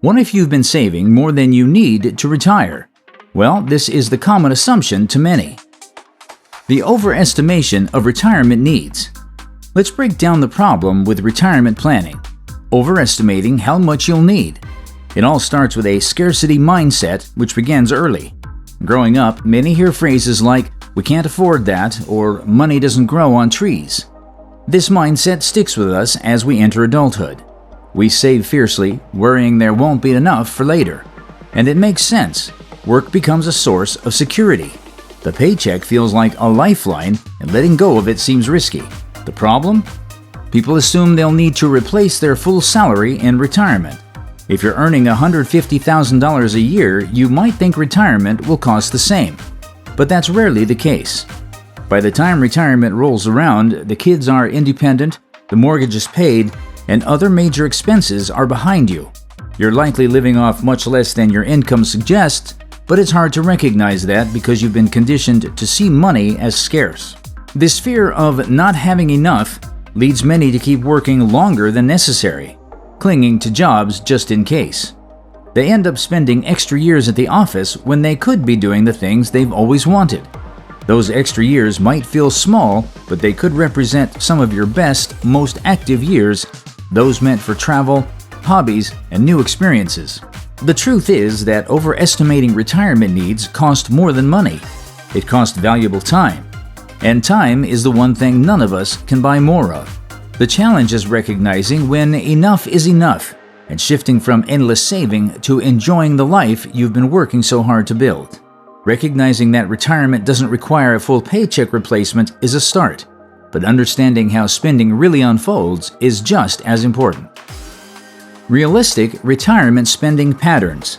What if you've been saving more than you need to retire? Well, this is the common assumption to many. The overestimation of retirement needs. Let's break down the problem with retirement planning. Overestimating how much you'll need. It all starts with a scarcity mindset, which begins early. Growing up, many hear phrases like, "We can't afford that," or "money doesn't grow on trees." This mindset sticks with us as we enter adulthood. We save fiercely, worrying there won't be enough for later. And it makes sense. Work becomes a source of security. The paycheck feels like a lifeline, and letting go of it seems risky. The problem? People assume they'll need to replace their full salary in retirement. If you're earning $150,000 a year, you might think retirement will cost the same. But that's rarely the case. By the time retirement rolls around, the kids are independent, the mortgage is paid, and other major expenses are behind you. You're likely living off much less than your income suggests, but it's hard to recognize that because you've been conditioned to see money as scarce. This fear of not having enough leads many to keep working longer than necessary, clinging to jobs just in case. They end up spending extra years at the office when they could be doing the things they've always wanted. Those extra years might feel small, but they could represent some of your best, most active years, those meant for travel, hobbies, and new experiences. The truth is that overestimating retirement needs cost more than money. It costs valuable time. And time is the one thing none of us can buy more of. The challenge is recognizing when enough is enough and shifting from endless saving to enjoying the life you've been working so hard to build. Recognizing that retirement doesn't require a full paycheck replacement is a start, but understanding how spending really unfolds is just as important. Realistic retirement spending patterns.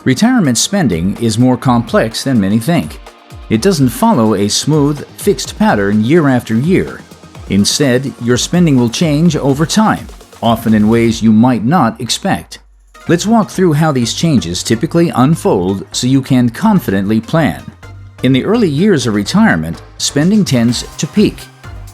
Retirement spending is more complex than many think. It doesn't follow a smooth, fixed pattern year after year. Instead, your spending will change over time, often in ways you might not expect. Let's walk through how these changes typically unfold so you can confidently plan. In the early years of retirement, spending tends to peak.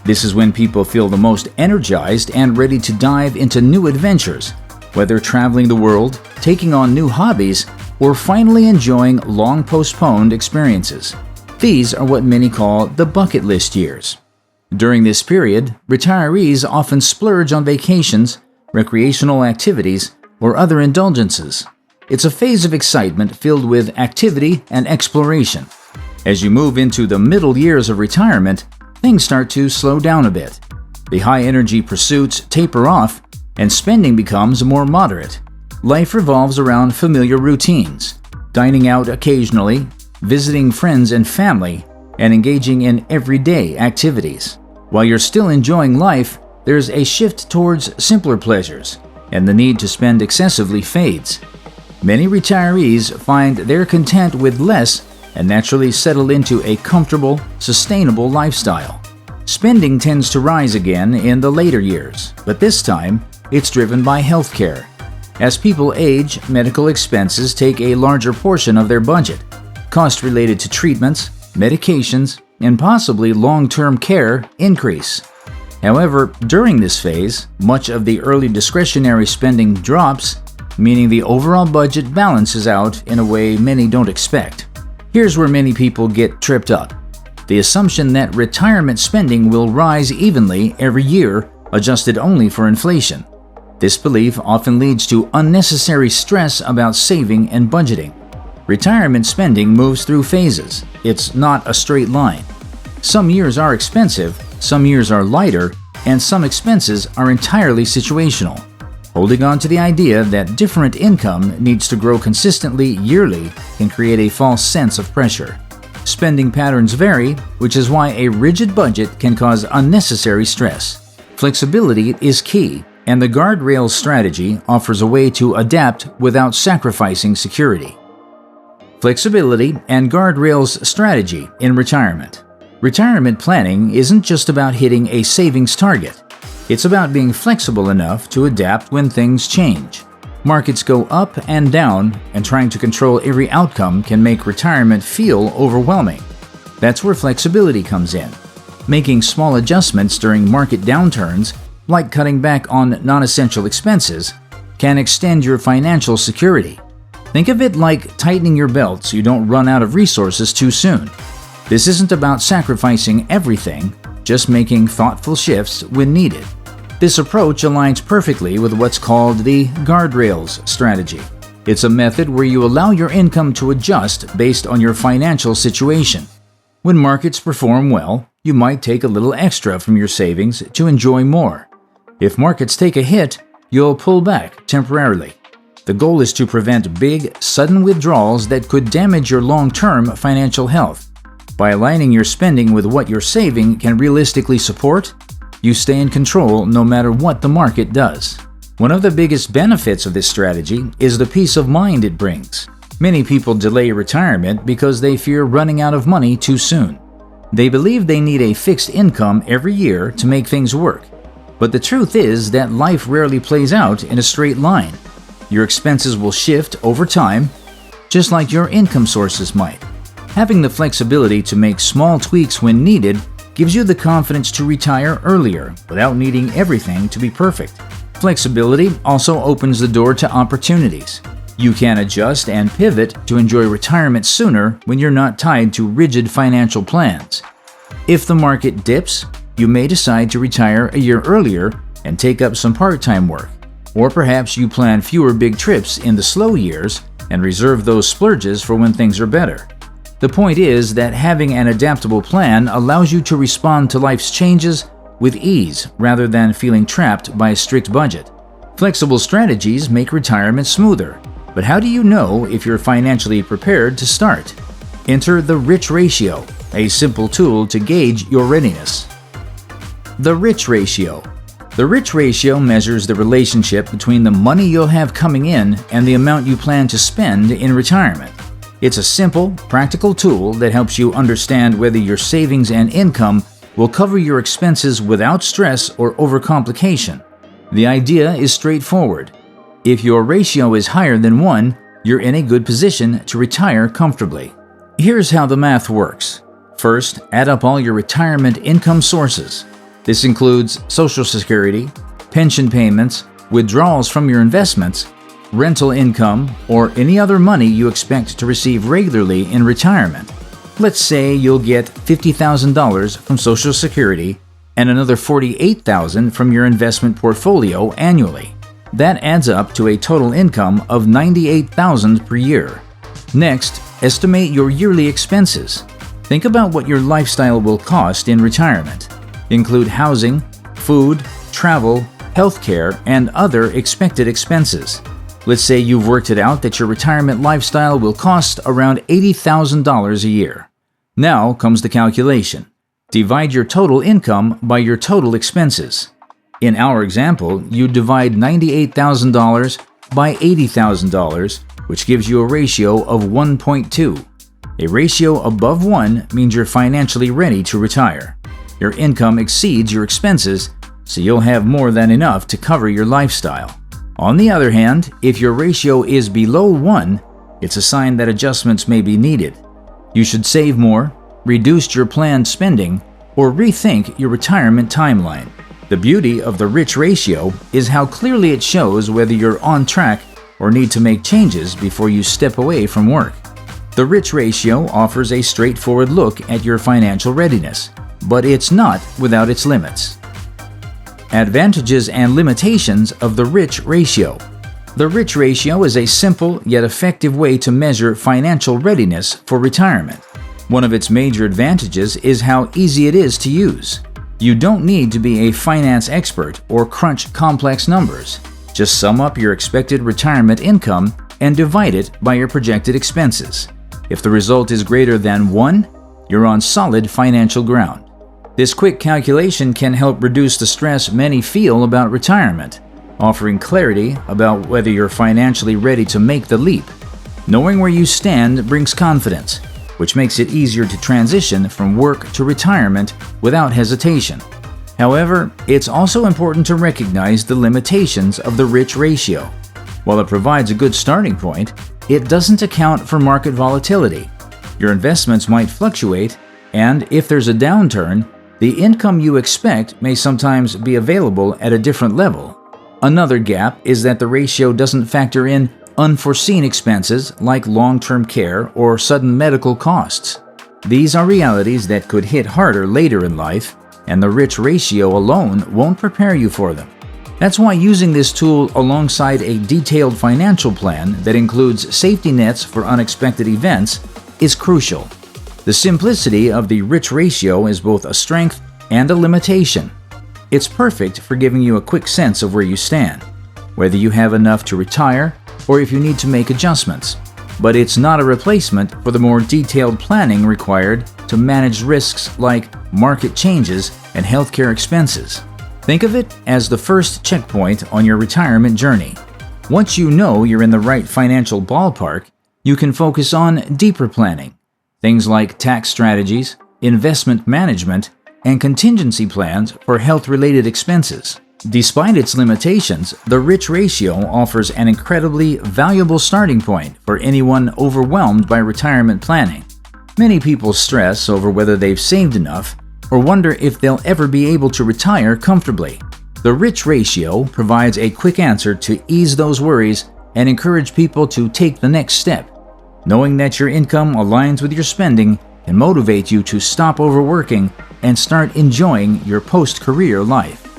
This is when people feel the most energized and ready to dive into new adventures, whether traveling the world, taking on new hobbies, or finally enjoying long-postponed experiences. These are what many call the bucket list years. During this period, retirees often splurge on vacations, recreational activities, or other indulgences. It's a phase of excitement filled with activity and exploration. As you move into the middle years of retirement, things start to slow down a bit. The high-energy pursuits taper off, and spending becomes more moderate. Life revolves around familiar routines, dining out occasionally, visiting friends and family, and engaging in everyday activities. While you're still enjoying life, there's a shift towards simpler pleasures, and the need to spend excessively fades. Many retirees find they're content with less and naturally settle into a comfortable, sustainable lifestyle. Spending tends to rise again in the later years, but this time, it's driven by healthcare. As people age, medical expenses take a larger portion of their budget. Costs related to treatments, medications, and possibly long-term care increase. However, during this phase, much of the early discretionary spending drops, meaning the overall budget balances out in a way many don't expect. Here's where many people get tripped up. The assumption that retirement spending will rise evenly every year, adjusted only for inflation. This belief often leads to unnecessary stress about saving and budgeting. Retirement spending moves through phases. It's not a straight line. Some years are expensive, some years are lighter, and some expenses are entirely situational. Holding on to the idea that different income needs to grow consistently yearly can create a false sense of pressure. Spending patterns vary, which is why a rigid budget can cause unnecessary stress. Flexibility is key, and the guardrail strategy offers a way to adapt without sacrificing security. Flexibility and guardrails strategy in retirement. Retirement planning isn't just about hitting a savings target. It's about being flexible enough to adapt when things change. Markets go up and down, and trying to control every outcome can make retirement feel overwhelming. That's where flexibility comes in. Making small adjustments during market downturns, like cutting back on non-essential expenses, can extend your financial security. Think of it like tightening your belt so you don't run out of resources too soon. This isn't about sacrificing everything, just making thoughtful shifts when needed. This approach aligns perfectly with what's called the guardrails strategy. It's a method where you allow your income to adjust based on your financial situation. When markets perform well, you might take a little extra from your savings to enjoy more. If markets take a hit, you'll pull back temporarily. The goal is to prevent big, sudden withdrawals that could damage your long-term financial health. By aligning your spending with what your saving can realistically support, you stay in control no matter what the market does. One of the biggest benefits of this strategy is the peace of mind it brings. Many people delay retirement because they fear running out of money too soon. They believe they need a fixed income every year to make things work. But the truth is that life rarely plays out in a straight line. Your expenses will shift over time, just like your income sources might. Having the flexibility to make small tweaks when needed gives you the confidence to retire earlier without needing everything to be perfect. Flexibility also opens the door to opportunities. You can adjust and pivot to enjoy retirement sooner when you're not tied to rigid financial plans. If the market dips, you may decide to retire a year earlier and take up some part-time work. Or perhaps you plan fewer big trips in the slow years and reserve those splurges for when things are better. The point is that having an adaptable plan allows you to respond to life's changes with ease rather than feeling trapped by a strict budget. Flexible strategies make retirement smoother, but how do you know if you're financially prepared to start? Enter the Rich Ratio, a simple tool to gauge your readiness. The Rich Ratio. The Rich Ratio measures the relationship between the money you'll have coming in and the amount you plan to spend in retirement. It's a simple, practical tool that helps you understand whether your savings and income will cover your expenses without stress or overcomplication. The idea is straightforward. If your ratio is higher than 1, you're in a good position to retire comfortably. Here's how the math works. First, add up all your retirement income sources. This includes Social Security, pension payments, withdrawals from your investments, rental income, or any other money you expect to receive regularly in retirement. Let's say you'll get $50,000 from Social Security and another $48,000 from your investment portfolio annually. That adds up to a total income of $98,000 per year. Next, estimate your yearly expenses. Think about what your lifestyle will cost in retirement. Include housing, food, travel, healthcare, and other expected expenses. Let's say you've worked it out that your retirement lifestyle will cost around $80,000 a year. Now comes the calculation. Divide your total income by your total expenses. In our example, you divide $98,000 by $80,000, which gives you a ratio of 1.2. A ratio above 1 means you're financially ready to retire. Your income exceeds your expenses, so you'll have more than enough to cover your lifestyle. On the other hand, if your ratio is below 1, it's a sign that adjustments may be needed. You should save more, reduce your planned spending, or rethink your retirement timeline. The beauty of the Rich Ratio is how clearly it shows whether you're on track or need to make changes before you step away from work. The Rich Ratio offers a straightforward look at your financial readiness, but it's not without its limits. Advantages and limitations of the Rich Ratio. The Rich Ratio is a simple yet effective way to measure financial readiness for retirement. One of its major advantages is how easy it is to use. You don't need to be a finance expert or crunch complex numbers. Just sum up your expected retirement income and divide it by your projected expenses. If the result is greater than 1, you're on solid financial ground. This quick calculation can help reduce the stress many feel about retirement, offering clarity about whether you're financially ready to make the leap. Knowing where you stand brings confidence, which makes it easier to transition from work to retirement without hesitation. However, it's also important to recognize the limitations of the Rich Ratio. While it provides a good starting point, it doesn't account for market volatility. Your investments might fluctuate, and if there's a downturn, the income you expect may sometimes be available at a different level. Another gap is that the ratio doesn't factor in unforeseen expenses like long-term care or sudden medical costs. These are realities that could hit harder later in life, and the rich ratio alone won't prepare you for them. That's why using this tool alongside a detailed financial plan that includes safety nets for unexpected events is crucial. The simplicity of the rich ratio is both a strength and a limitation. It's perfect for giving you a quick sense of where you stand, whether you have enough to retire or if you need to make adjustments. But it's not a replacement for the more detailed planning required to manage risks like market changes and healthcare expenses. Think of it as the first checkpoint on your retirement journey. Once you know you're in the right financial ballpark, you can focus on deeper planning. Things like tax strategies, investment management, and contingency plans for health-related expenses. Despite its limitations, the rich ratio offers an incredibly valuable starting point for anyone overwhelmed by retirement planning. Many people stress over whether they've saved enough or wonder if they'll ever be able to retire comfortably. The rich ratio provides a quick answer to ease those worries and encourage people to take the next step. Knowing that your income aligns with your spending can motivate you to stop overworking and start enjoying your post-career life.